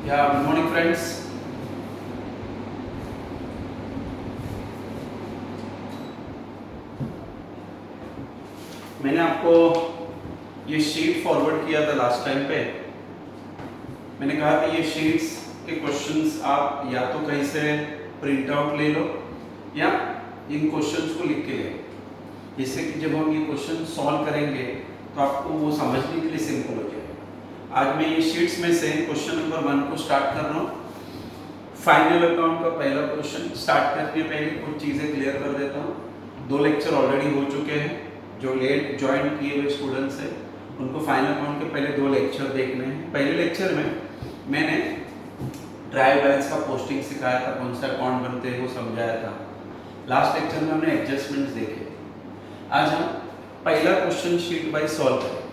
Yeah, good morning friends. मैंने आपको ये शीट फॉरवर्ड किया था लास्ट टाइम पे। मैंने कहा कि ये शीट्स के क्वेश्चंस आप या तो कहीं से प्रिंट आउट ले लो या इन क्वेश्चंस को लिख के ले लो, जिससे कि जब हम ये क्वेश्चन सॉल्व करेंगे तो आपको वो समझने के लिए सिंपल हो जाएगा। आज मैं ये शीट्स में से क्वेश्चन नंबर 1 को स्टार्ट कर रहा हूँ। फाइनल अकाउंट का पहला क्वेश्चन स्टार्ट करने पहले कुछ चीज़ें क्लियर कर देता हूँ। 2 लेक्चर ऑलरेडी हो चुके हैं। जो लेट ज्वाइन किए हुए स्टूडेंट्स हैं उनको फाइनल अकाउंट के पहले 2 लेक्चर देखने हैं। पहले लेक्चर में मैंने ट्रायल बैलेंस का पोस्टिंग सिखाया था, कौन सा अकाउंट बनते हैं वो समझाया था। लास्ट लेक्चर में हमने एडजस्टमेंट्स देखे। आज हम पहला क्वेश्चन शीट बाय सॉल्व करें।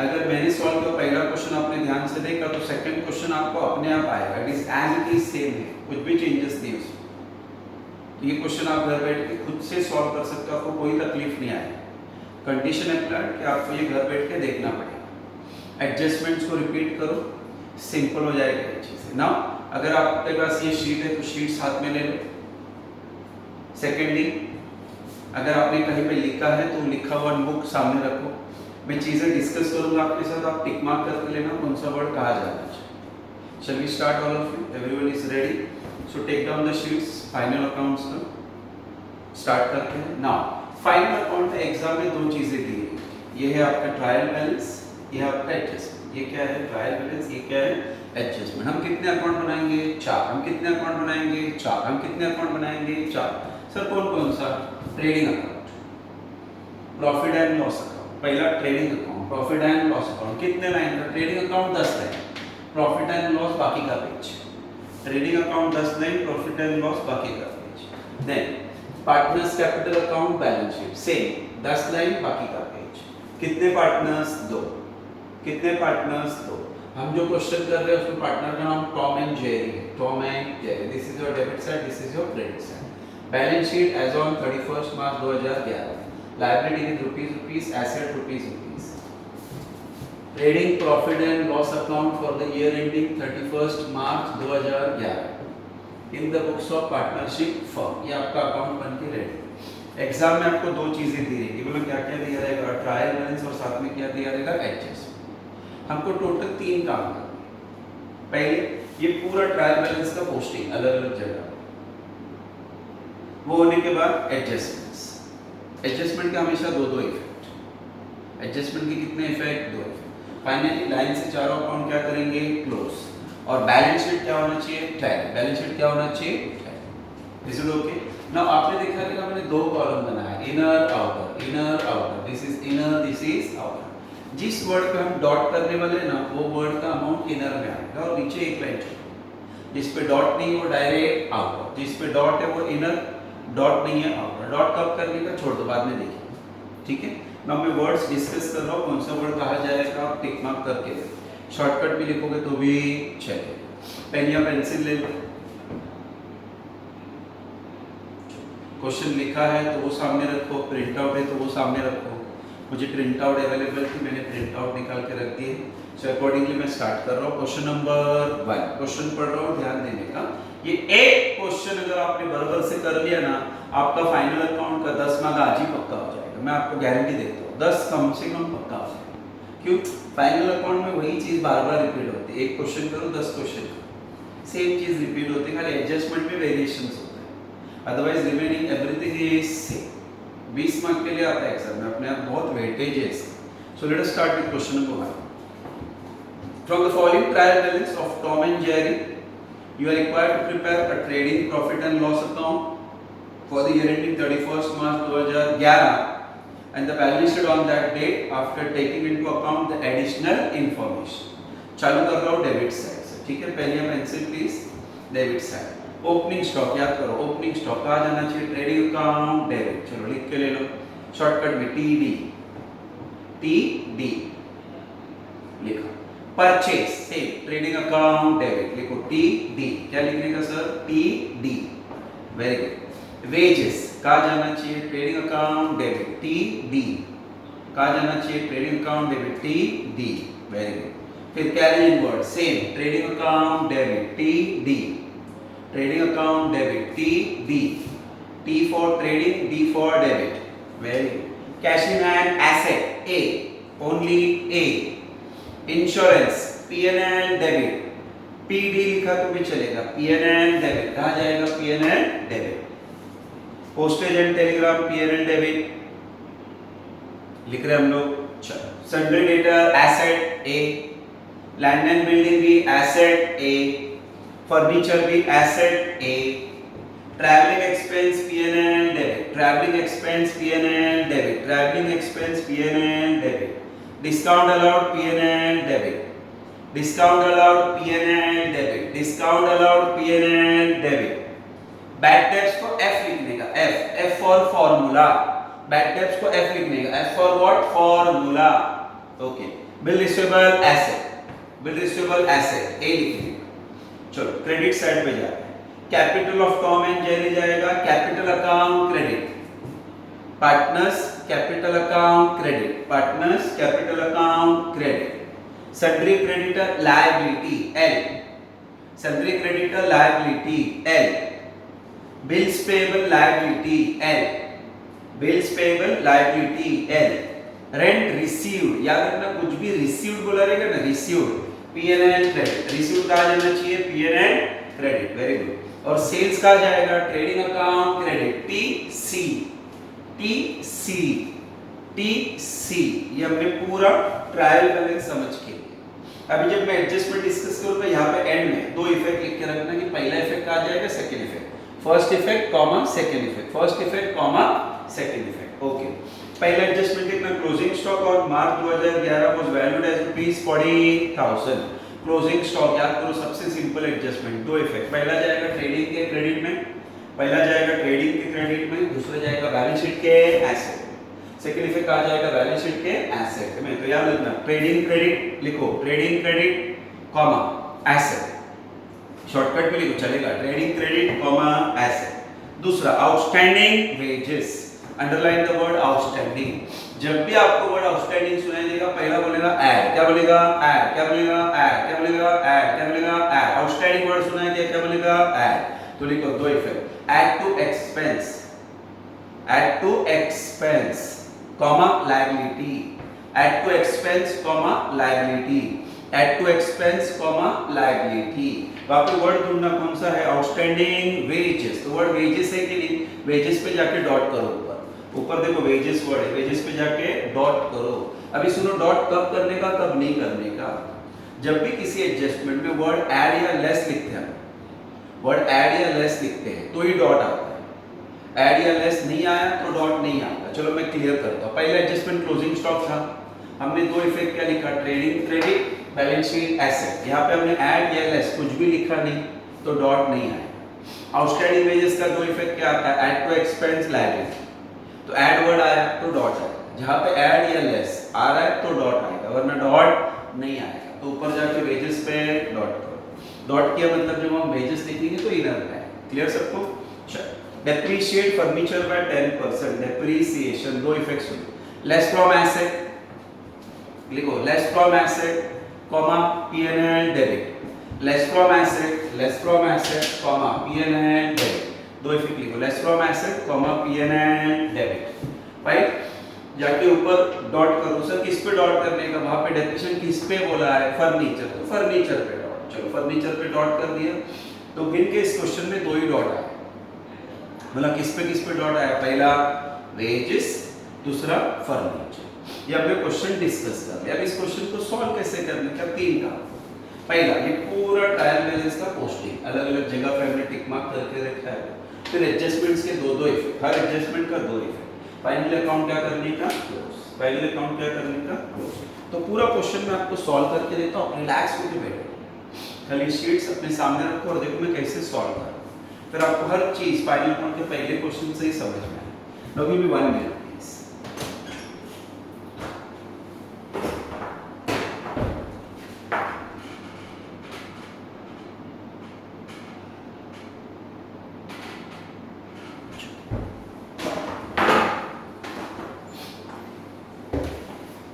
अगर मैंने सॉल्व किया पहला क्वेश्चन आपने ध्यान से देखा तो सेकंड क्वेश्चन आपको अपने आप आएगा। It is as it is same है, कुछ भी चेंजेस नहीं उसमें। ये क्वेश्चन आप घर बैठ के खुद से सॉल्व कर सकते हो, आपको कोई तकलीफ नहीं आएगी। कंडीशन अप्लाइड कि आपको ये घर बैठ के देखना पड़ेगा। एडजस्टमेंट्स को रिपीट करो, सिंपल हो जाएगा ये चीज़ें। नाउ अगर आपके पास ये शीट है तो शीट साथ में ले लो। सेकेंडली, अगर आपने कहीं पे लिखा है तो लिखा हुआ बुक सामने रखो। मैं चीज़ें डिस्कस करूंगा आपके साथ, आप टिक मार्क करके लेना कौन सा वर्ड कहा जाना चाहिए। Shall we start all of you? Everyone is ready? So take down the sheets. Final accounts का स्टार्ट करते हैं। नाउ फाइनल अकाउंट में एग्जाम में 2 चीजें दी है। ये है आपका ट्रायल बैलेंस, ये है आपका एडजस्टमेंट। ये क्या है? Trial balance. ये क्या है? एडजस्टमेंट। हम कितने अकाउंट बनाएंगे? 4। हम कितने अकाउंट बनाएंगे? 4। हम कितने अकाउंट बनाएंगे? 4। सर कौन कौन सा? Trading account, profit and loss account. पहला trading account, profit and loss account. कितने लाइन का? Trading account 10 line, profit and loss बाकी का page. Trading account 10 line, profit and loss बाकी का page. Then partners capital account balance sheet same 10 line बाकी का page. कितने पार्टनर्स? 2। कितने पार्टनर्स? 2। हम जो क्वेश्चन कर रहे हैं उसमें पार्टनर का नाम टॉम एंड जेरी है। Tom and Jerry. This is your debit side, this is your credit side. Balance sheet as on 31 March 2011। Liability with rupees, asset rupees. Trading profit and loss account for the year ending 31 March 2011 in the books of partnership firm. ये आपका account बन के ready. Exam में आपको 2 चीजें दी रहेगी। बोलो क्या क्या दिया रहेगा? ट्रायल बैलेंस और साथ में क्या दिया रहेगा? एडजस्टमेंट। हमको टोटल 3 काम करने हैं। पहले ये पूरा ट्रायल बैलेंस का पोस्टिंग अलग अलग जगह, वो होने के बाद एडजस्टमेंट्स। एडजस्टमेंट के हमेशा 2 इफेक्ट। एडजस्टमेंट के कितने इफेक्ट? 2 इफेक्ट। फाइनली लाइन से चारों अकाउंट क्या करेंगे? क्लोज। और बैलेंस शीट क्या होना चाहिए? टैली। बैलेंस शीट क्या होना चाहिए? Tally. Is it okay? Now आपने देखा कि मैंने 2 कॉलम बनाया, inner outer, inner outer. This is inner, this is outer. जिस वर्ड पे हम डॉट करने वाले हैं ना वो वर्ड का अमाउंट इनर में आएगा और नीचे एक लाइन छोड़ो। जिस पे डॉट नहीं वो डायरेक्ट आउटर, जिस पे डॉट है वो इनर, डॉट नहीं है आउटर। डॉट कब करने का छोड़ दो, बाद में देखिए, ठीक है। नाउ मैं वर्ड्स डिस्कस कर रहा हूँ, कौन सा वर्ड कहा जाएगा आप टिक मार्क करके। शॉर्टकट भी लिखोगे तो भी चलेगा। पेन या पेंसिल ले लो। क्वेश्चन लिखा है तो वो सामने रखो, प्रिंट आउट है तो वो सामने रखो। मुझे प्रिंट आउट अवेलेबल थी, मैंने प्रिंट आउट निकाल के रख दिए। सो अकॉर्डिंगली मैं स्टार्ट कर रहा हूँ। क्वेश्चन नंबर 1 क्वेश्चन पढ़ रहा हूँ, ध्यान देने का। ये एक क्वेश्चन अगर आपने बराबर से कर लिया ना, आपका फाइनल अकाउंट का 10 मार्क्स आज ही पक्का हो जाएगा। मैं आपको गारंटी देता हूँ 10 कम से कम पक्का हो जाएगा। क्यों? फाइनल अकाउंट में वही चीज बार बार रिपीट होती है। एक क्वेश्चन करो 10 क्वेश्चन करो, सेम चीज रिपीट होती है, खाली एडजस्टमेंट में वेरिएशंस होते हैं। Otherwise remaining everything is same. 20 mark के लिए आता है एग्जाम में, अपने आप बहुत वेटेज है इसका। So let us start with question number 1। From the following trial balance of Tom and Jerry you are required to prepare a trading profit and loss account for the year ending 31st March 2011 and the balance sheet on that date after taking into account the additional information। चालू कर रहा हूँ debit side से, ठीक है। पहले pencil please. Debit side opening stock याद करो। ओपनिंग स्टॉक कहाँ जाना चाहिए? Trading account debit. चलो लिख के ले लो शॉर्टकट में, टीडी। टीडी लिखा। Purchase same, trading account debit लिखो टीडी। क्या लिखने का sir? TD. Very good. Wages कहाँ जाना चाहिए? Trading account debit, TD. कहाँ जाना चाहिए? Trading account debit, TD. Very good. फिर carry inward same, trading account debit T D, trading account debit T D, T for trading, D for debit, very good. Cash in hand asset A, only A, insurance P N L debit, P D लिखा तो भी चलेगा, P N L debit कहा जाएगा, P N L debit. Postage and telegram P N L debit लिख रहे हम लोग। चलो sundry debtor asset A, land and building भी एसेट ए, फर्नीचर भी asset A, travelling expense P N L debit, travelling expense P N L debit, travelling expense P N L debit, discount allowed P N L debit, discount allowed P N L debit, discount allowed P N L debit. Bad debts को F लिखने का, F, F for formula, bad debts को F लिखने का, F for what, formula, okay. Bill receivable asset, bill receivable asset A लिखने का। चलो credit side पे जाते हैं, capital of Tom and Jerry जाएगा, capital account credit, partners capital account credit, partners capital account credit, sundry creditor liability L, sundry creditor liability L, bills payable liability L, bills payable liability L, rent received, याद रखना कुछ भी received बोला रहेगा ना, received PNL credit, received कहा जाना चाहिए पीएनएल क्रेडिट, वेरी गुड। और सेल्स कहा जाएगा trading account credit T C, T C, T C, ये हमने पूरा ट्रायल बैलेंस समझ के। अभी जब मैं एडजस्टमेंट डिस्कस करूंगा यहाँ पे एंड में दो इफेक्ट लिख के रखना कि पहला इफेक्ट कहा जाएगा, second effect, first effect comma second effect, first effect comma second effect, okay. पहला एडजस्टमेंट लिखना, closing stock on March 2011 was valued as ₹40,000, closing stock, याद करो सबसे सिंपल एडजस्टमेंट, दो इफेक्ट, पहला जाएगा ट्रेडिंग के क्रेडिट में, पहला जाएगा ट्रेडिंग के क्रेडिट में, दूसरा जाएगा बैलेंस शीट के एसेट, सेकंड इफेक्ट आ जाएगा बैलेंस शीट के एसेट में। तो याद रखना ट्रेडिंग क्रेडिट लिखो, trading credit comma asset, shortcut में लिखो चलेगा, ट्रेडिंग क्रेडिट कॉमा एसेट। दूसरा outstanding wages, underline the word outstanding, जब भी आपको वर्ड आउटस्टैंडिंग सुनाई देगा पहला बोलेगा ऐड, क्या बोलेगा ऐड, क्या बोलेगा ऐड, क्या बोलेगा ऐड, क्या बोलेगा ऐड, आउटस्टैंडिंग वर्ड सुनाई दिया क्या बोलेगा ऐड, तो लिखो दो effect, add to expense, add to expense comma liability, add to expense comma liability, add to expense comma liability. वहां पे वर्ड ढूंढना कौन सा है, आउटस्टैंडिंग वेजेस, तो वर्ड वेजेस है कि नहीं, वेजेस पे जाके डॉट करो, ऊपर ऊपर देखो वेजेस वर्ड है, वेजेस पे जाके डॉट करो। अभी सुनो डॉट कब करने का कब नहीं करने का, जब भी किसी एडजस्टमेंट में वर्ड ऐड या लेस लिखते हैं, वर्ड ऐड या लेस लिखते हैं तो ही डॉट आता है, ऐड या लेस नहीं आया तो डॉट नहीं आता। चलो मैं क्लियर करता हूं, पहला एडजस्टमेंट क्लोजिंग स्टॉक था, हमने दो इफेक्ट क्या लिखा, trading credit balance sheet asset, यहाँ पे हमने ऐड या लेस कुछ भी लिखा नहीं तो डॉट नहीं आया। आउटस्टैंडिंग वेजेस का दो इफेक्ट क्या आता है, ऐड टू एक्सपेंस लायबिलिटी, तो ऐड वर्ड आया तो डॉट आएगा, जहाँ पे ऐड या लेस आ रहा है तो डॉट आएगा, वरना डॉट नहीं आएगा। तो ऊपर जाके वेजेस पे डॉट करो, डॉट किया मतलब जब हम वेजेस लिखेंगे तो इनर में आएगा, क्लियर सबको। चलो डेप्रिशिएट फर्नीचर बाय 10%, डेप्रिसिएशन दो इफेक्ट्स होंगे, लेस फ्रॉम एसेट लिखो, less from asset comma PNL debit, less from asset comma PNL debit, दो इफेक्ट लिखो, less from asset comma PNL debit, right. जाके ऊपर डॉट करो, सर किस पे डॉट करने का, वहां पे डेप्रिसिएशन किस पे बोला है, फर्नीचर, तो फर्नीचर पे डॉट, चलो फर्नीचर पे डॉट कर दिया। तो गिन के इस क्वेश्चन में दो ही डॉट आए, मतलब किस पे डॉट आया, पहला वेजेस, दूसरा फर्नीचर। ये हमने क्वेश्चन डिस्कस कर लिया। अब इस क्वेश्चन को सॉल्व कैसे करने का, तीन काम, पहला ये पूरा ट्रायल बैलेंस का पोस्टिंग अलग अलग जगह पे हमने टिक मार्क करके रखा है, फिर एडजस्टमेंट्स के दो दो इफेक्ट, हर एडजस्टमेंट का दो इफेक्ट, फाइनल अकाउंट क्या करने का, क्लोज, फाइनल अकाउंट क्या करने का, क्लोज। तो पूरा क्वेश्चन मैं आपको सॉल्व करके देता हूं, रिलैक्स होकर बैठो, खाली शीट्स अपने सामने रखो और देखो मैं कैसे सॉल्व कर रहा हूं, फिर आपको हर चीज फाइनल अकाउंट के पहले क्वेश्चन से ही समझ में आए। अभी भी 1 मिनट प्लीज।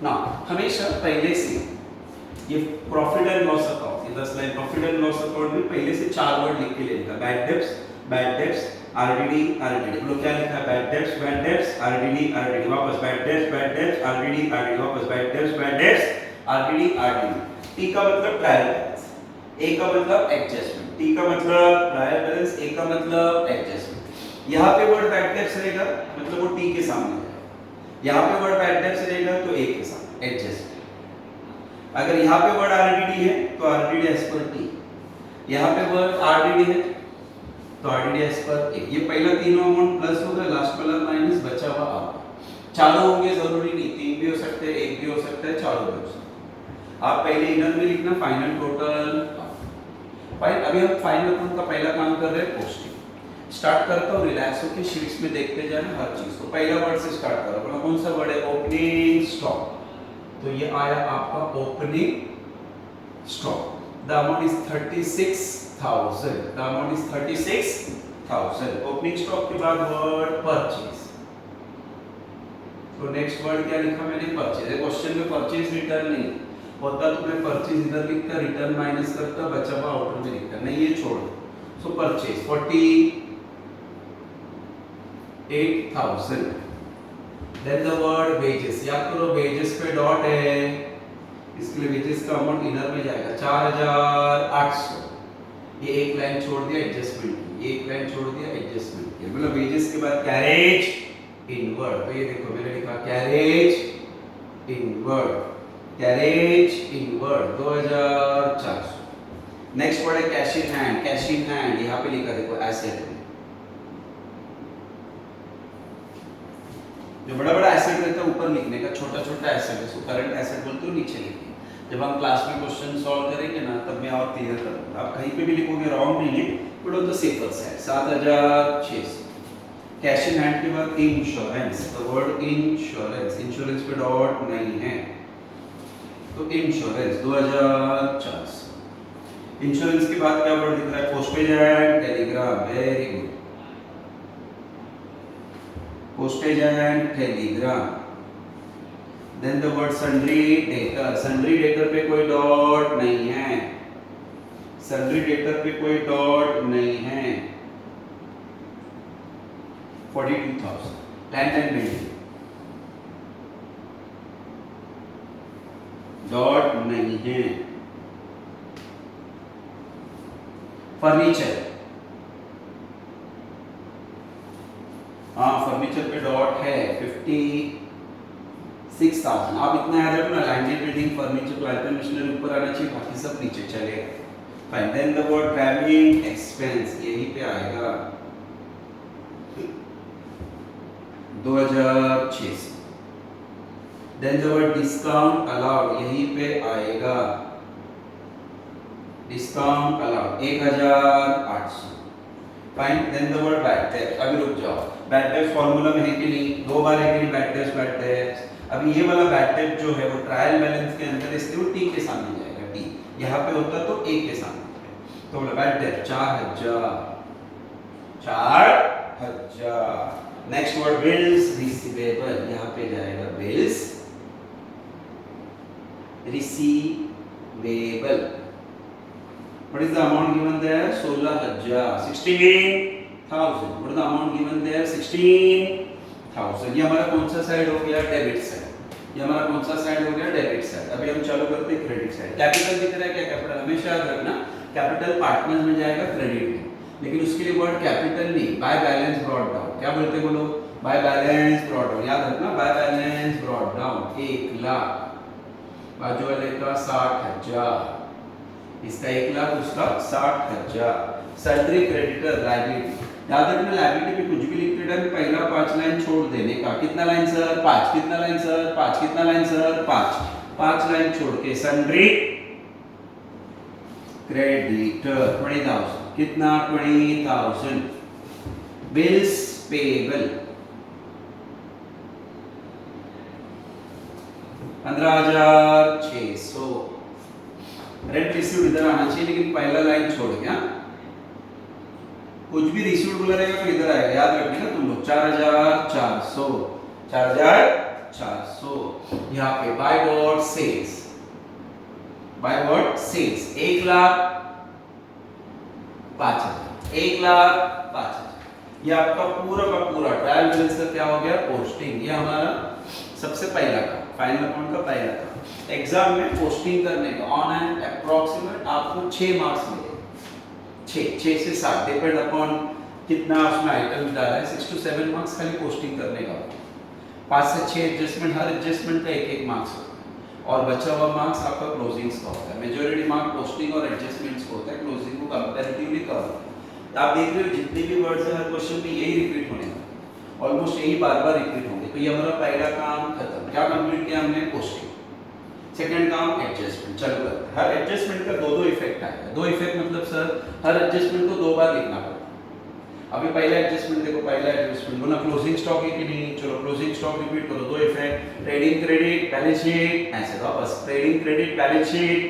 ना हमेशा पहले से ये प्रॉफिट एंड लॉस अकाउंट, ये 10 line profit and loss account में पहले से 4 वर्ड लिख के लेने का, बैड डेब्ट्स आरडीडी आरडीडी। बोलो क्या लिखा है, बैड डेब्ट्स आरडीडी आरडीडी, वापस बैड डेब्ट्स आरडीडी आरडीडी, वापस bad debts RDD RDD. T का मतलब ट्रायल बैलेंस, ए का मतलब एडजस्टमेंट, टी का मतलब ट्रायल बैलेंस, ए का मतलब एडजस्टमेंट। यहाँ पे वर्ड बैड डेब्ट्स रहेगा मतलब वो टी के सामने है, यहाँ पे वर्ड बैड डेब्ट्स रहेगा तो ए के सामने एडजस्टमेंट। अगर यहाँ पे वर्ड आरडीडी है तो आरडीडी एज पर टी, यहाँ पे वर्ड आरडीडी है तो आरडीडी एज पर ए। ये पहला तीनों अमाउंट प्लस होगा, लास्ट वाला माइनस, बचा हुआ आउट। चारों होंगे जरूरी नहीं, तीन भी हो सकते हैं, एक भी हो सकता है, चारों भी हो सकते हैं। आप पहले इनर में लिखना फाइनल टोटल। फाइन, अभी हम फाइनल अकाउंट का पहला काम कर रहे हैं, पोस्टिंग। स्टार्ट करता हूँ, रिलैक्स होकर शीट्स में देखते जाना हर चीज को। पहला वर्ड से स्टार्ट करो, बोला कौन सा वर्ड है, ओपनिंग स्टॉक। तो ये आया आपका opening stock. The amount is 36,000, the amount is 36,000। Opening stock के बाद वर्ड परचेज, तो नेक्स्ट वर्ड क्या लिखा मैंने, परचेज। क्वेश्चन में परचेज रिटर्न नहीं होता तो मैं परचेज इधर लिखता, रिटर्न माइनस करता, बचा हुआ आउटर में लिखता, नहीं ये छोड़। So purchase 48,000। Then the word wages, याद करो वेजेस पे डॉट है, इसके लिए वेजेस का अमाउंट इनर में जाएगा 4,800। ये एक लाइन छोड़ दिया एडजस्टमेंट की, एक लाइन छोड़ दिया एडजस्टमेंट की, मतलब वेजेस के बाद कैरेज इनवर्ड। तो ये देखो मैंने लिखा carriage inward, carriage inward 2,400। Next word है cash in hand, cash in hand यहाँ पे लिखा देखो एसेट में। जो बड़ा बड़ा एसेट रहता है ऊपर लिखने का, छोटा छोटा एसेट है उसको करंट एसेट बोलते हो, नीचे लिखिए। जब हम क्लास में क्वेश्चन सॉल्व करेंगे ना तब मैं और क्लियर करूंगा। आप कहीं पे भी लिखोगे रॉन्ग नहीं है, but on the safer side. 7,600। Cash in hand के बाद insurance, the word insurance, insurance पे डॉट नहीं है तो इंश्योरेंस 2,400। इंश्योरेंस के बाद क्या वर्ड दिख रहा है, postage and Telegram, very good, postage and telegram. Then the word sundry debtor, sundry debtor पे कोई डॉट नहीं है, sundry debtor पे कोई डॉट नहीं है। 42,000। land and building डॉट नहीं है। फर्नीचर, हाँ फर्नीचर पे डॉट है 56,000। आप इतना याद रखना, land and building, furniture, plant and machinery ऊपर आना चाहिए, बाकी सब नीचे चलेगा। Fine, then the word travelling expense यहीं पे आएगा 2,600। Then the word discount allowed यहीं पे आएगा, discount allowed 1,800। Fine, then the word bad debt. अभी रुक जाओ, बैड डेट फॉर्मूला में है कि नहीं, दो बार है कि नहीं बैड डेट, बैड डेट। अभी ये वाला बैड डेट जो है वो ट्रायल बैलेंस के अंदर, इसलिए वो टी के सामने जाएगा, टी यहाँ पे होता तो ए के सामने। तो बोला bad debt 4,000। Next word bills receivable, यहाँ पे जाएगा bills receivable. What is the amount given there? 16,000. 16,000. What is the amount given there? 16,000. ये हमारा कौन सा साइड हो गया, डेबिट साइड। ये हमारा कौन सा साइड हो गया, डेबिट साइड। अभी हम चालू करते हैं क्रेडिट साइड। कैपिटल दिख रहा है क्या, कैपिटल हमेशा याद रखना, कैपिटल पार्टनर्स में जाएगा क्रेडिट में, लेकिन उसके लिए वर्ड कैपिटल नहीं, बाय बैलेंस ब्रॉट डाउन। क्या बोलते हैं बोलो, बाय बैलेंस ब्रॉट डाउन, याद रखना, बाय बैलेंस ब्रॉट डाउन 1,00,000, बाजू वाले का 60,000, इसका 1,00,000, उसका 60,000। सैलरी क्रेडिटर लायबिलिटी, याद रखना लायबिलिटी पे कुछ भी लिखते टाइम पहला 5 लाइन छोड़ देने का। कितना लाइन सर, 5, कितना लाइन सर, 5, कितना लाइन सर, 5 लाइन छोड़ के सन्ड्री क्रेडिटर 20,000, कितना 20,000। Bills payable 15,600। रेंट रिसीव्ड इधर आना चाहिए, लेकिन पहला लाइन छोड़ गया, कुछ भी रिसीव्ड बोला रहेगा तो इधर आएगा, याद रखिएगा तुम लोग। 4,400, 4,400। यहाँ पे by what sales, by what? Sales. 1,05,000, 1,05,000। ये आपका पूरा का पूरा ट्रायल बैलेंस का क्या हो गया? पोस्टिंग। ये हमारा सबसे पहला का फाइनल अकाउंट का पहला था। एग्जाम में पोस्टिंग करने का ऑन एन अप्रोक्सीमेट आपको 6 मार्क्स मिले, 6 से 7 डिपेंड अपॉन कितना उसमें आइटम डाला है। 6 to 7 मार्क्स खाली पोस्टिंग करने का, 5 से 6 एडजस्टमेंट, हर एडजस्टमेंट का 1-1 मार्क्स होता है और बचा हुआ मार्क्स आपका क्लोजिंग्स का होता है। मेजॉरिटी मार्क पोस्टिंग और एडजस्टमेंट्स को होता है, क्लोजिंग को कंपैरेटिवली कम होता है। आप देख रहे हो जितने भी वर्ड्स है हर क्वेश्चन में यही रिपीट होने का, ऑलमोस्ट यही बार-बार रिपीट होंगे। तो ये हमारा पहला काम खत्म। क्या कंप्लीट किया हमने? पोस्टिंग। सेकंड काम एडजस्टमेंट। चलो करते हैं। हर एडजस्टमेंट का दो इफेक्ट आएगा। दो इफेक्ट मतलब सर हर एडजस्टमेंट को 2 बार लिखना पड़ता है। अभी पहला एडजस्टमेंट देखो, पहला एडजस्टमेंट बोला क्लोजिंग स्टॉक है कि नहीं, चलो क्लोजिंग स्टॉक रिपीट करो। 2 effect, trading credit balance sheet, ऐसे वापस ट्रेडिंग क्रेडिट बैलेंस शीट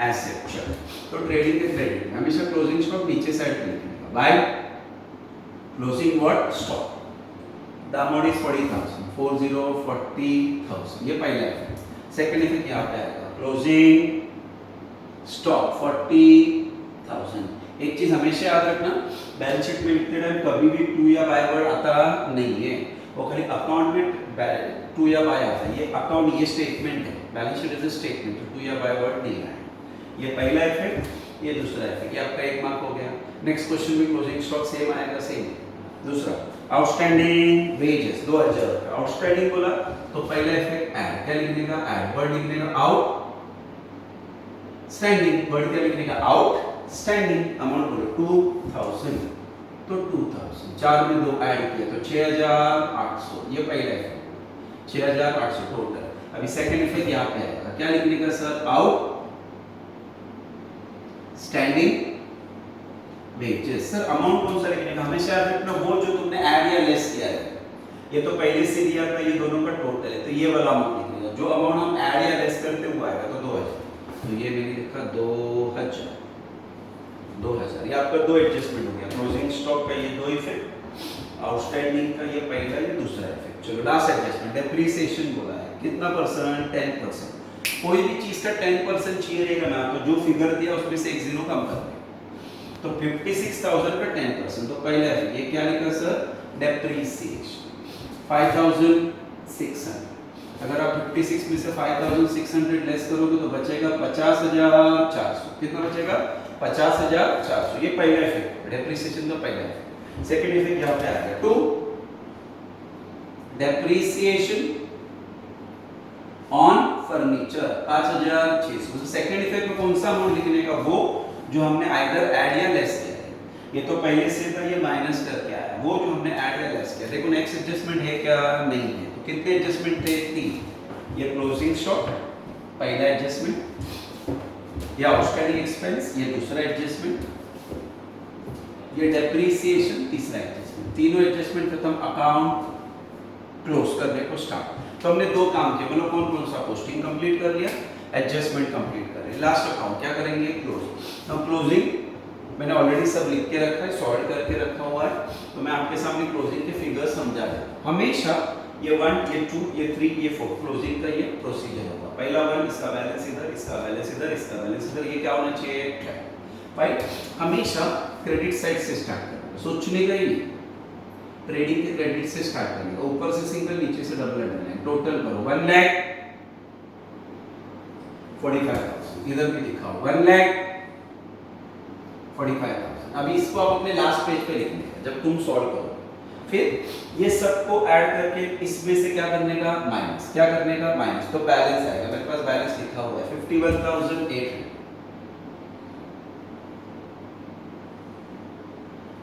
ऐसे। चलो तो ट्रेडिंग के क्रेडिट हमेशा क्लोजिंग स्टॉक नीचे साइड पे लिखना है। By closing what? Stock. The amount is 40,000, 40,000, ये पहला है। सेकंड इफेक्ट यहां पे आएगा, क्लोजिंग स्टॉक 40,000। एक चीज हमेशा याद रखना, बैलेंस शीट में लिखते टाइम कभी भी टू या बाय वर्ड आता नहीं है, वो खाली अकाउंट में टू या बाय आता है। ये अकाउंट, ये स्टेटमेंट है, balance sheet is a statement, तो टू या बाय वर्ड नहीं है। ये पहला इफेक्ट, ये दूसरा इफेक्ट। ये आपका 1 मार्क हो गया। नेक्स्ट क्वेश्चन में क्लोजिंग स्टॉक सेम आएगा, सेम। दूसरा आउटस्टैंडिंग वेजेस 2000 का आउटस्टैंडिंग बोला तो पहला इफेक्ट ऐड, क्या लिखने का? ऐड। वर्ड लिखने का आउट स्टैंडिंग, वर्ड क्या लिखने का? Out standing. अमाउंट बोलो 2000, तो 2000 4 में 2 ऐड किया तो 6800, ये पहला इफेक्ट 6800 टोटल। अभी सेकंड इफेक्ट यहां पे आएगा, क्या लिखने का sir? Out standing wages. Sir amount कौन सा लिखने का? हमेशा याद रखना वो जो तुमने ऐड या लेस किया है, ये तो पहले से दिया था, ये दोनों का टोटल है, तो ये वाला अमाउंट लिखने का। जो अमाउंट हम ऐड या लेस करते हुए आएगा तो 2000, तो ये मैंने लिखा 2000। ये आपका 2 एडजस्टमेंट हो गया। क्लोजिंग स्टॉक का ये 2 इफेक्ट, आउटस्टैंडिंग का ये पहला, ये दूसरा इफेक्ट। चलो लास्ट एडजस्टमेंट डेप्रिसिएशन बोला है, कितना परसेंट? 10%। कोई भी चीज का 10% चाहिए रहेगा ना, तो जो फिगर दिया उसमें से एक जीरो कम कर दे। तो 56,000 का 10%, तो पहला है ये क्या लिखा सर? डेप्रिसिएशन 5,600। अगर आप 56 में से 5,600 लेस करोगे तो बचेगा 50,400। कितना बचेगा? 50,400। ये पहला इफेक्ट, डेप्रिसिएशन का पहला इफेक्ट। सेकंड इफेक्ट यहां पे आ गया, to depreciation on furniture 5,600। Second effect में कौन सा अमाउंट लिखने का? वो जो हमने आइदर ऐड या लेस किया है। ये तो पहले से था, ये माइनस करके आया, वो जो हमने ऐड या लेस किया। देखो नेक्स्ट एडजस्टमेंट है क्या? नहीं है। तो कितने एडजस्टमेंट थे? 3। ये क्लोजिंग स्टॉक पहला एडजस्टमेंट, ये आउटस्टैंडिंग एक्सपेंस ये दूसरा एडजस्टमेंट, ये डेप्रिसिएशन तीसरा एडजस्टमेंट। तीनों एडजस्टमेंट खत्म, अकाउंट क्लोज करने को स्टार्ट। तो हमने 2 काम किए, मतलब कौन सा? पोस्टिंग कंप्लीट कर लिया, एडजस्टमेंट कंप्लीट कर लिया। लास्ट अकाउंट क्या करेंगे? क्लोज। तो क्लोजिंग मैंने ऑलरेडी सब लिख के रखा है, सॉल्व करके रखा हुआ है, तो मैं आपके सामने क्लोजिंग के फिगर्स समझा देता हूं। हमेशा ये 1, ये 2, ये 3, ये 4 क्लोजिंग का ये प्रोसीजर होगा। पहला 1, इसका बैलेंस इधर, इसका बैलेंस इधर, इसका बैलेंस इधर, ये क्या होना चाहिए? ट्रैक। राइट? हमेशा क्रेडिट साइड से स्टार्ट करना, सोचने का ही नहीं, ट्रेडिंग के क्रेडिट से स्टार्ट करेंगे। ऊपर से सिंगल, नीचे से डबल डालना है। टोटल करो 1,45,000, इधर भी दिखाओ 1,45,000। अभी इसको आप अपने लास्ट पेज पे लिखने का जब तुम सॉल्व करो। फिर ये सबको ऐड करके इसमें से क्या करने का? माइनस। क्या करने का? माइनस। तो बैलेंस आएगा, मेरे पास बैलेंस लिखा हुआ है 51,800।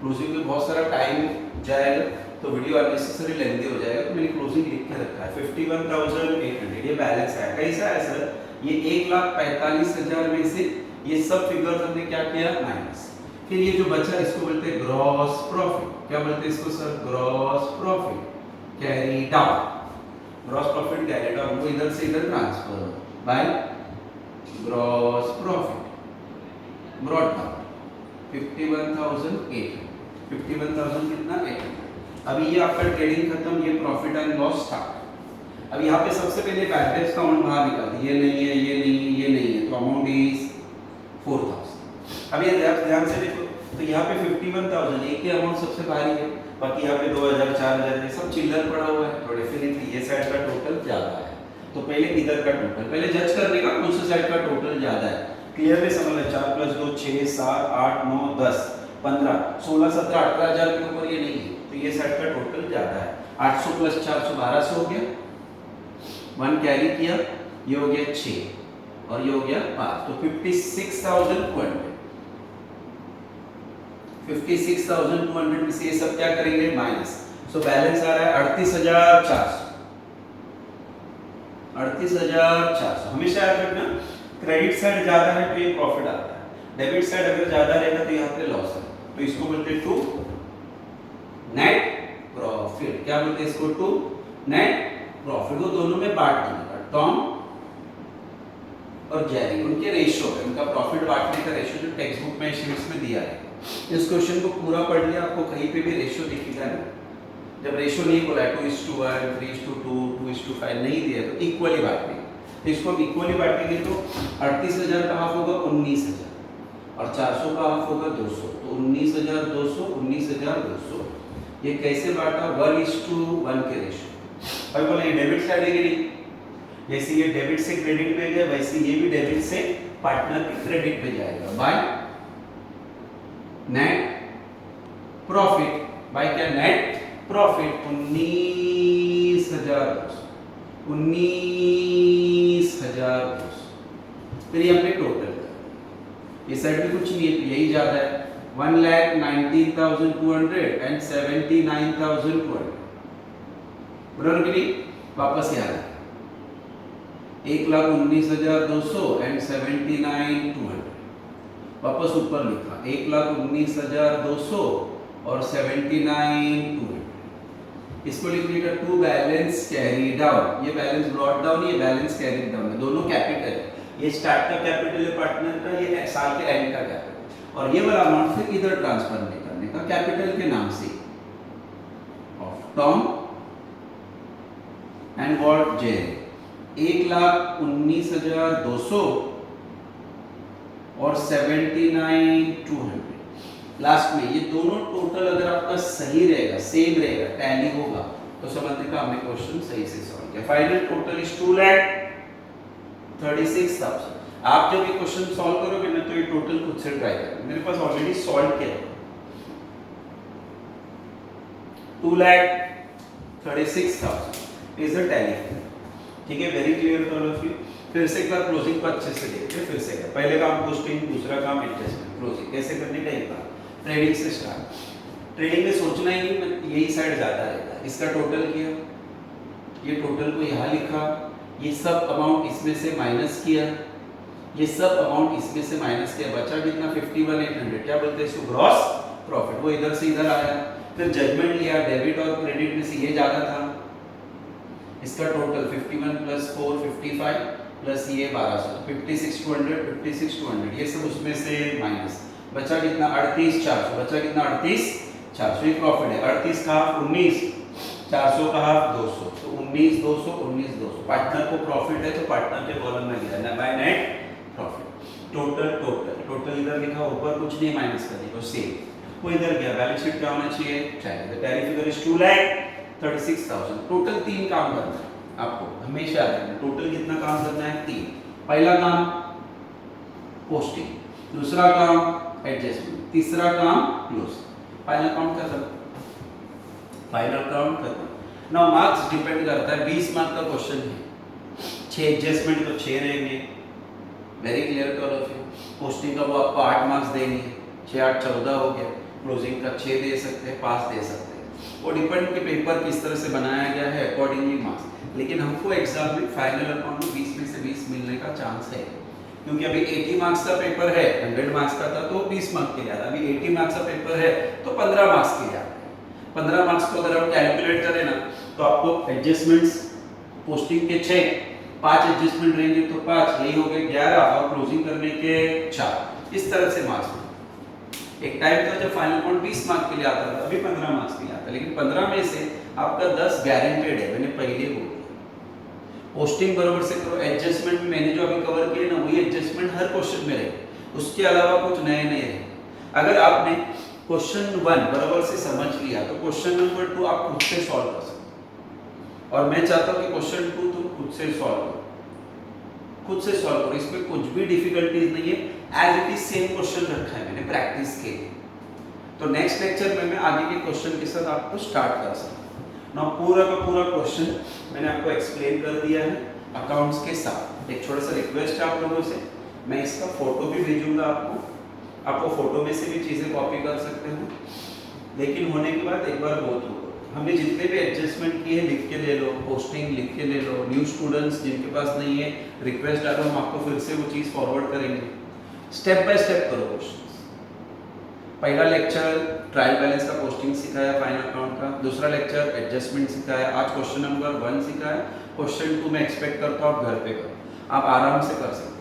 क्लोजिंग में बहुत सारा टाइम जाएगा तो वीडियो अननेसेसरी लेंथी हो जाएगा, तो मैंने क्लोजिंग लिख के रखा है 51,800। ये बैलेंस आया। कैसा है सर? ये 1,45,000 में से ये सब फिगर्स हमने क्या किया? माइनस। फिर ये जो बचा इसको बोलते हैं ग्रॉस प्रॉफिट। क्या बोलते हैं इसको sir? Gross profit carry down. Gross profit carry down को इधर से इधर transfer by gross profit brought down 51,800। 51,000 कितना? 800। अभी ये आपका ट्रेडिंग खत्म, ये प्रॉफिट एंड लॉस स्टार्ट। अब यहाँ पे सबसे पहले बैड डेट्स का अमाउंट बाहर निकाल, ये नहीं है, ये नहीं है, ये नहीं है, तो अमाउंट रुपीज 4000। अब ये ध्यान से देखो, तो यहाँ पे 51,000 एक ही अमाउंट सबसे भारी है, बाकी यहाँ पे 2000 4000 ये सब चिल्लर पड़ा हुआ है, तो डेफिनेटली ये साइड का टोटल ज्यादा है। तो पहले इधर का टोटल पहले जज करने का कौन सा साइड का टोटल ज्यादा है, क्लियरली समझ ले। 4 + 2 6 7 8 9 10 15 16 17 18,000 के ऊपर ये नहीं है, तो ये साइड का टोटल ज्यादा है। 800 + 400 1200 हो गया, 1 कैरी किया, ये हो गया 6 और ये हो गया 5, तो 56,200। 56,200 में से ये सब क्या करेंगे माइनस, सो बैलेंस आ रहा है 38,400। 38,400 हमेशा याद रखना, क्रेडिट साइड ज्यादा है तो ये प्रॉफिट आता है, डेबिट साइड अगर ज्यादा रहेगा तो यहाँ पे लॉस है, तो इसको बोलते हैं टू नेट प्रॉफिट। क्या बोलते हैं इसको, टू नेट प्रॉफिट। वो दोनों में बांट देना का, टॉम और जेरी उनके रेशियो है, उनका प्रॉफिट बांटने का रेशियो जो टेक्स्ट बुक में शीट्स में दिया है। इस क्वेश्चन को पूरा पढ़ लिया, आपको कहीं पे भी रेशियो दिखेगा नहीं। जब रेशियो नहीं बोला है 2:1 3:2 2:5 नहीं दिया तो इक्वली बांटेंगे, तो इसको हम इक्वली बांटेंगे तो 38,000 का हाफ होगा 19,000 और 400 का हाफ होगा 200, तो 19,200 19,200। ये कैसे बांटा, 1:1 के रेशियो। अब बोले डेबिट साइड है कि नहीं, जैसे ये डेबिट से क्रेडिट में गया वैसे ये भी डेबिट से पार्टनर के क्रेडिट पे जाएगा, बाय नेट प्रॉफिट। बाय क्या, नेट प्रॉफिट 19,200 19,200। फिर ये हमने टोटल कर, ये साइड में कुछ नहीं है, यही ज्यादा है, 1,19,200 एंड 79,200, बराबर कि नहीं। वापस यहाँ 1,19,200 एंड 79,200, वापस ऊपर लिखा 1,19,200 और 79,200। इसको लिखने का टू बैलेंस कैरी डाउन, ये बैलेंस ब्रॉट डाउन, ये बैलेंस कैरी डाउन है, दोनों कैपिटल है। ये स्टार्ट का कैपिटल है पार्टनर का, ये साल के एंड का कैपिटल, और ये वाला अमाउंट फिर इधर ट्रांसफर नहीं करने का, कैपिटल के नाम से ऑफ टॉम एंड व्हाट जे। 1,19,200 और 79,200 लास्ट में, ये दोनों टोटल अगर आपका सही रहेगा, सेम रहेगा, टैली होगा, तो समझने का हमने क्वेश्चन सही से सॉल्व किया। Final total is 2,36,000। आप जब ये क्वेश्चन सॉल्व करोगे ना तो ये टोटल खुद से ट्राई करो, मेरे पास ऑलरेडी सॉल्व किया है। 2,36,000 इज द टैली, ठीक है, very clear to all of you. फिर से एक बार क्लोजिंग को अच्छे से देखिए, फिर से पहले काम पोस्टिंग, दूसरा काम एडजस्टमेंट, क्लोजिंग कैसे करने का एक बार ट्रेडिंग से स्टार्ट। ट्रेडिंग में सोचना ही नहीं, यही साइड ज्यादा रहता है। इसका टोटल किया, ये टोटल को यहाँ लिखा, ये सब अमाउंट इसमें से माइनस किया, ये सब अमाउंट इसमें से माइनस किया, बचा कितना 51,800, क्या बोलते हैं इसको, ग्रॉस प्रॉफिट। वो इधर से इधर आया, फिर जजमेंट लिया, डेबिट और क्रेडिट में से ये ज्यादा था, इसका टोटल 51 + 4 55 प्लस ये 1200, 56,200 ये सब उसमें से माइनस, बचा कितना 38,400, बचा कितना 38,400, ये प्रॉफिट है। 38 का हाफ 19, 400 का हाफ 200, तो 19,200 19,200। पार्टनर को प्रॉफिट है तो पार्टनर के कॉलम में लिया ना, by net profit. Total total total इधर लिखा, ऊपर कुछ नहीं माइनस करने को, सेम वो इधर गया। बैलेंस शीट क्या होना चाहिए, चाहिए। The tally figure is 2,36,000। Total 3 काम करना है आपको, हमेशा याद रखना। टोटल कितना काम करना है, 3। पहला काम पोस्टिंग, दूसरा काम एडजस्टमेंट, तीसरा काम क्लोज। फाइनल काउंट खत्म, फाइनल काउंट खत्म। नाउ मार्क्स डिपेंड करता है, 20 मार्क का क्वेश्चन है, 6 एडजस्टमेंट तो 6 रहेंगे, very clear to all of you. Posting का वो आपको 8 मार्क्स देंगे, 6 8 14 हो गया। क्लोजिंग का 6 दे सकते हैं, 5 दे सकते हैं, वो डिपेंड कि पेपर किस तरह से बनाया गया है, अकॉर्डिंगली मार्क्स। लेकिन हमको एग्जाम में फाइनल अकाउंट में 20 में से 20 मिलने का चांस है, क्योंकि अभी 80 मार्क्स का पेपर है, 100 मार्क्स का था तो 20 मार्क्स के लिए आता, अभी 80 मार्क्स का पेपर है तो 15 मार्क्स के लिए आता है। 15 मार्क्स को अगर हम कैलकुलेट करें ना तो आपको एडजस्टमेंट्स पोस्टिंग के 6, 5 एडजस्टमेंट रहेंगे तो 5, यही हो गए 11 और क्लोजिंग करने के 4, इस तरह से मार्क्स। एक टाइम था जब फाइनल अकाउंट 20 मार्क्स के लिए आता था, अभी 15 मार्क्स के लिए आता है, लेकिन 15 में से आपका 10 गारंटेड है, मैंने पहले बोला। पोस्टिंग बराबर से करो, एडजस्टमेंट में मैंने जो अभी कवर किए ना वही एडजस्टमेंट एडजस्टमेंट हर क्वेश्चन में रहे, उसके अलावा कुछ नए नए रहे। अगर आपने क्वेश्चन 1 बराबर से समझ लिया तो क्वेश्चन नंबर 2 आप खुद से सॉल्व कर सकते हो। और मैं चाहता हूँ कि क्वेश्चन 2 तुम खुद से सॉल्व करो, खुद से सॉल्व करो, इसमें कुछ भी डिफिकल्टीज नहीं है, as it is same question रखा है मैंने प्रैक्टिस के लिए। तो नेक्स्ट लेक्चर में मैं आगे के क्वेश्चन के साथ आपको स्टार्ट कर सकता हूँ। ना पूरा का पूरा क्वेश्चन मैंने आपको एक्सप्लेन कर दिया है अकाउंट्स के साथ। एक छोटा सा रिक्वेस्ट है आप लोगों से, मैं इसका फोटो भी भेजूंगा आपको फोटो में से भी चीज़ें कॉपी कर सकते हो, लेकिन होने के बाद एक बार बहुत होगा। हमने जितने भी एडजस्टमेंट किए लिख के ले लो, पोस्टिंग लिख के ले लो, न्यू स्टूडेंट्स जिनके पास नहीं है रिक्वेस्ट डालो, हम आपको फिर से वो चीज़ फॉरवर्ड करेंगे। स्टेप बाय स्टेप करो क्वेश्चन। पहला लेक्चर ट्रायल बैलेंस का पोस्टिंग सिखाया फाइनल अकाउंट का, दूसरा लेक्चर एडजस्टमेंट सिखाया, आज क्वेश्चन नंबर 1 सिखाया, क्वेश्चन 2 मैं एक्सपेक्ट करता हूँ आप घर पे करो, आप आराम से कर सकते हो।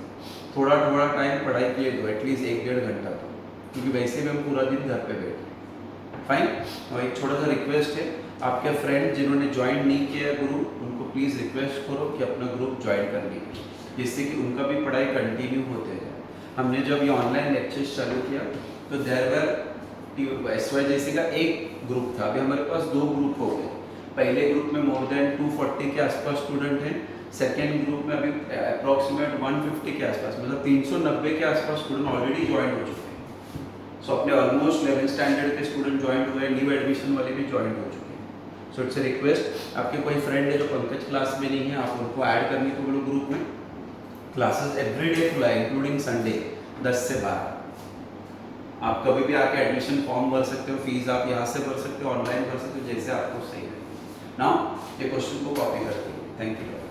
थोड़ा थोड़ा टाइम पढ़ाई के लिए दो, एटलीस्ट 1-1.5 घंटा तो, क्योंकि वैसे भी हम पूरा दिन घर पे बैठे। फाइन। और एक छोटा सा रिक्वेस्ट है, आपके फ्रेंड जिन्होंने ज्वाइन नहीं किया ग्रुप, उनको प्लीज़ रिक्वेस्ट करो कि अपना ग्रुप ज्वाइन कर लीजिए, जिससे कि उनका भी पढ़ाई कंटिन्यू होते जाए। हमने जब ये ऑनलाइन लेक्चर्स चालू किया तो देयर वर SYJC का एक ग्रुप था, अभी हमारे पास 2 ग्रुप हो गए। पहले ग्रुप में मोर देन 240 के आसपास स्टूडेंट हैं, सेकेंड ग्रुप में अभी अप्रॉक्सीमेट 150 के आसपास, मतलब 390 के आसपास स्टूडेंट ऑलरेडी ज्वाइन हो चुके हैं। सो अपने ऑलमोस्ट 11th स्टैंडर्ड के स्टूडेंट ज्वाइन हुए, न्यू एडमिशन वाले भी ज्वाइन हो चुके हैं। सो इट्स ए रिक्वेस्ट, आपके कोई फ्रेंड है जो पंकज क्लास में नहीं है, आप उनको ऐड करने को बोलो ग्रुप में। क्लासेस एवरीडे खुला है इंक्लूडिंग संडे 10 से 12। आप कभी भी आके एडमिशन फॉर्म भर सकते हो, फीस आप यहाँ से भर सकते हो, ऑनलाइन भर सकते हो, जैसे आपको सही है। नाउ ये क्वेश्चन को कॉपी करते हो। Thank you.